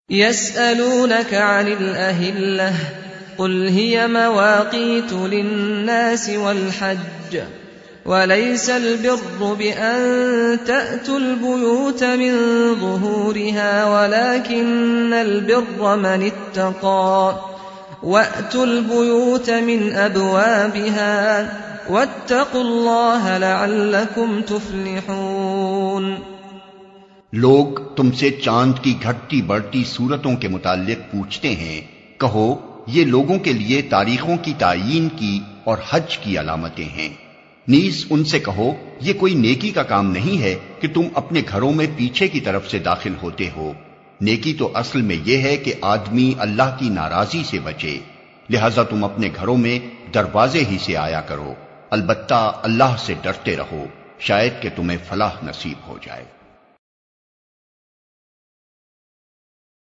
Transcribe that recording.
يسألونك عن الأهلة قل هي مواقيت للناس والحج وليس البر بأن تأتوا البيوت من ظهورها ولكن البر من اتقى وأتوا البيوت من أبوابها واتقوا الله لعلكم تفلحون۔ لوگ تم سے چاند کی گھٹتی بڑھتی صورتوں کے متعلق پوچھتے ہیں، کہو یہ لوگوں کے لیے تاریخوں کی تعیین کی اور حج کی علامتیں ہیں۔ نیز ان سے کہو یہ کوئی نیکی کا کام نہیں ہے کہ تم اپنے گھروں میں پیچھے کی طرف سے داخل ہوتے ہو، نیکی تو اصل میں یہ ہے کہ آدمی اللہ کی ناراضی سے بچے، لہذا تم اپنے گھروں میں دروازے ہی سے آیا کرو، البتہ اللہ سے ڈرتے رہو، شاید کہ تمہیں فلاح نصیب ہو جائے۔